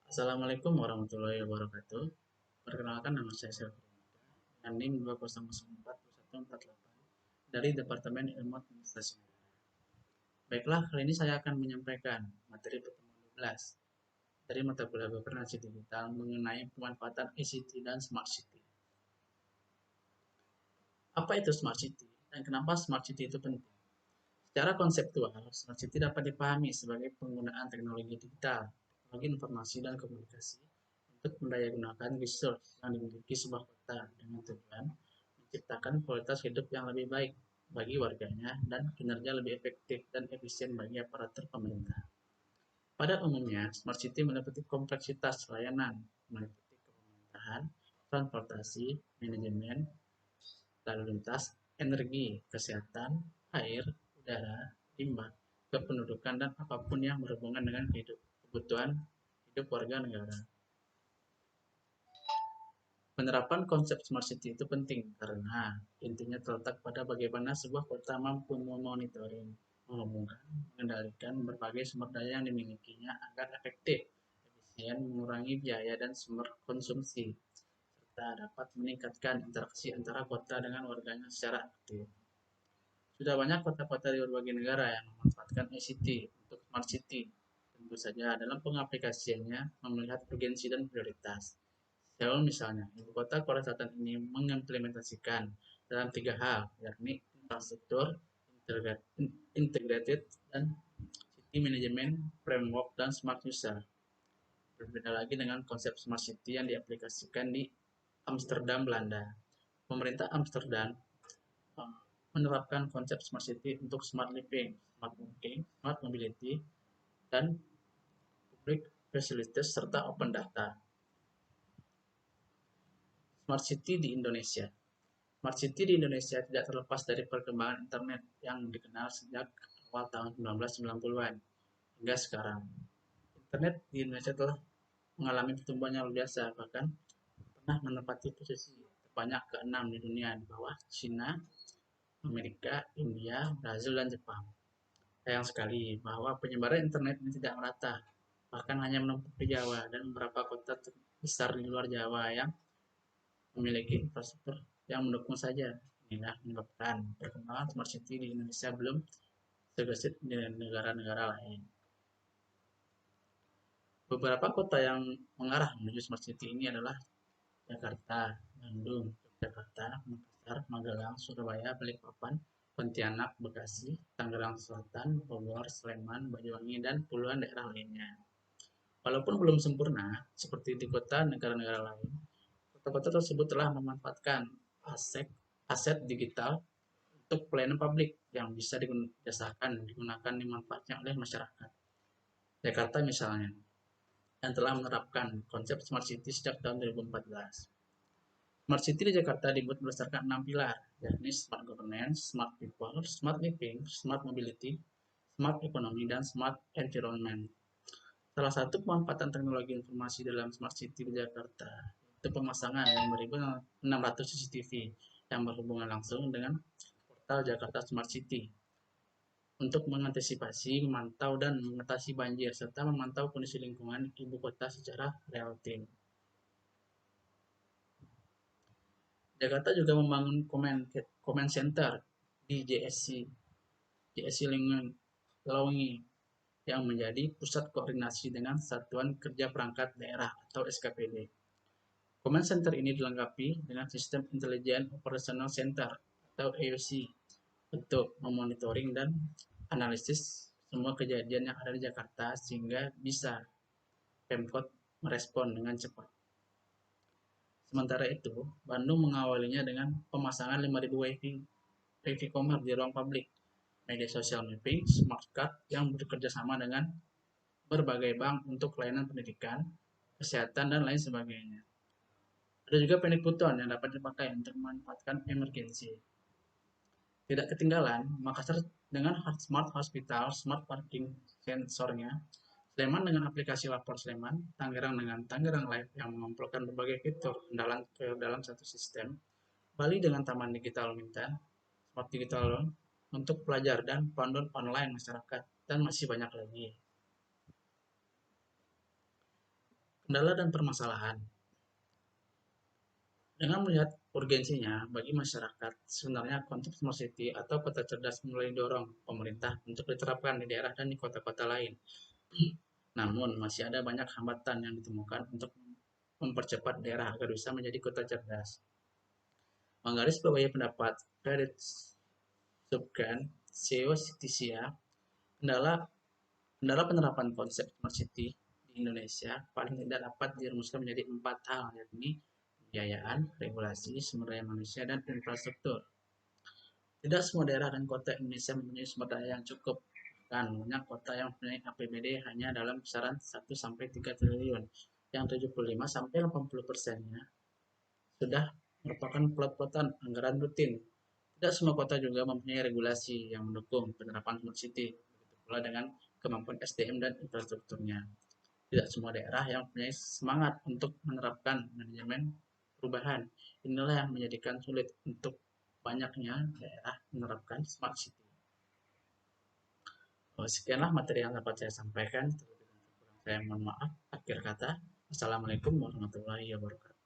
Assalamualaikum warahmatullahi wabarakatuh. Perkenalkan nama saya Selvie dengan NIM 20042148 dari Departemen Ilmu Administrasi. Baiklah, kali ini saya akan menyampaikan materi pertemuan 12 dari mata kuliah Governance Digital mengenai pemanfaatan ICT dan Smart City. Apa itu Smart City dan kenapa Smart City itu penting? Secara konseptual, Smart City dapat dipahami sebagai penggunaan teknologi digital, teknologi informasi dan komunikasi untuk mendayagunakan resource yang dimiliki sebuah kota dengan tujuan menciptakan kualitas hidup yang lebih baik bagi warganya dan kinerja lebih efektif dan efisien bagi aparatur pemerintah. Pada umumnya, Smart City meliputi kompleksitas layanan, meliputi pemerintahan, transportasi, manajemen, lalu lintas, energi, kesehatan, air, udara, limbah, kependudukan, dan apapun yang berhubungan dengan kebutuhan hidup warga negara. Penerapan konsep Smart City itu penting karena intinya terletak pada bagaimana sebuah kota mampu memonitoring, menghubungkan, mengendalikan berbagai sumber daya yang dimilikinya agar efektif, efisien, mengurangi biaya dan sumber konsumsi, serta dapat meningkatkan interaksi antara kota dengan warganya secara aktif. Sudah banyak kota-kota di berbagai negara yang memanfaatkan ICT untuk Smart City. Tentu saja dalam pengaplikasiannya melihat urgensi dan prioritas. Seoul misalnya, ibu kota Korea Selatan ini mengimplementasikan dalam tiga hal, yakni infrastruktur, integrated, dan city management framework dan smart user. Berbeda lagi dengan konsep smart city yang diaplikasikan di Amsterdam, Belanda. Pemerintah Amsterdam menerapkan konsep smart city untuk smart living, smart working, smart mobility, dan public facilities serta open data. Smart City di Indonesia. Smart City di Indonesia tidak terlepas dari perkembangan internet yang dikenal sejak awal tahun 1990-an hingga sekarang. Internet di Indonesia telah mengalami pertumbuhan yang luar biasa, bahkan pernah menempati posisi terbanyak ke-6 di dunia di bawah China, Amerika, India, Brazil, dan Jepang. Sayang sekali bahwa penyebaran internet ini tidak merata, bahkan hanya menumpuk di Jawa dan beberapa kota besar di luar Jawa yang memiliki infrastruktur yang mendukung saja. Inilah menyebabkan perkembangan smart city di Indonesia belum segesit di negara-negara lain. Beberapa kota yang mengarah menuju smart city ini adalah Jakarta, Bandung, Jakarta, Makassar, Magelang, Surabaya, Balikpapan, Pontianak, Bekasi, Tangerang Selatan, Bogor, Sleman, Banyuwangi, dan puluhan daerah lainnya. Walaupun belum sempurna, seperti di kota negara-negara lain, kota-kota tersebut telah memanfaatkan aset, aset digital untuk pelayanan publik yang bisa digunakan dimanfaatkan oleh masyarakat. Jakarta misalnya, yang telah menerapkan konsep Smart City sejak tahun 2014. Smart City di Jakarta dibuat berdasarkan 6 pilar, yakni Smart Governance, Smart People, Smart Living, Smart Mobility, Smart Economy, dan Smart Environment. Salah satu pemanfaatan teknologi informasi dalam Smart City di Jakarta itu pemasangan 5.600 CCTV yang berhubungan langsung dengan portal Jakarta Smart City untuk mengantisipasi, memantau, dan mengatasi banjir, serta memantau kondisi lingkungan ibu kota secara real time. Jakarta juga membangun command center di JSC Lewangi yang menjadi pusat koordinasi dengan Satuan Kerja Perangkat Daerah atau SKPD. Command Center ini dilengkapi dengan sistem Intelligent Operational Center atau AOC untuk memonitoring dan analisis semua kejadian yang ada di Jakarta sehingga bisa Pemkot merespon dengan cepat. Sementara itu, Bandung mengawalinya dengan pemasangan 5.000 WiFi Commerce di ruang publik, media sosial mapping, smart card yang bekerja sama dengan berbagai bank untuk layanan pendidikan, kesehatan, dan lain sebagainya. Ada juga penipuan yang dapat dipakai untuk memanfaatkan emergency. Tidak ketinggalan, Makassar dengan Smart Hospital, Smart Parking sensornya, Sleman dengan aplikasi Lapor Sleman, Tangerang dengan Tangerang Live yang mengumpulkan berbagai fitur ke dalam satu sistem, Bali dengan Taman Digital Minta, Smart Digital Loan, untuk pelajar dan panduan online masyarakat, dan masih banyak lagi. Kendala dan permasalahan. Dengan melihat urgensinya bagi masyarakat, sebenarnya konsep smart city atau kota cerdas mulai didorong pemerintah untuk diterapkan di daerah dan di kota-kota lain. Namun, masih ada banyak hambatan yang ditemukan untuk mempercepat daerah agar bisa menjadi kota cerdas. Menggarisbawahi pendapat Ferit Subkan, CEO Citisia, kendala kendala penerapan konsep smart city di Indonesia paling tidak dapat dirumuskan menjadi 4 hal, yakni pembiayaan, regulasi, sumber daya manusia, dan infrastruktur. Tidak semua daerah dan kota Indonesia mempunyai sumber daya yang cukup. Dan banyak kota yang mempunyai APBD hanya dalam kisaran 1-3 triliun, yang 75-80%-nya sudah merupakan plot-plotan anggaran rutin. Tidak semua kota juga mempunyai regulasi yang mendukung penerapan smart city, begitu pula dengan kemampuan SDM dan infrastrukturnya. Tidak semua daerah yang mempunyai semangat untuk menerapkan manajemen perubahan. Inilah yang menjadikan sulit untuk banyaknya daerah menerapkan smart city. Sekianlah materi yang dapat saya sampaikan. Saya mohon maaf. Akhir kata, Assalamualaikum warahmatullahi wabarakatuh.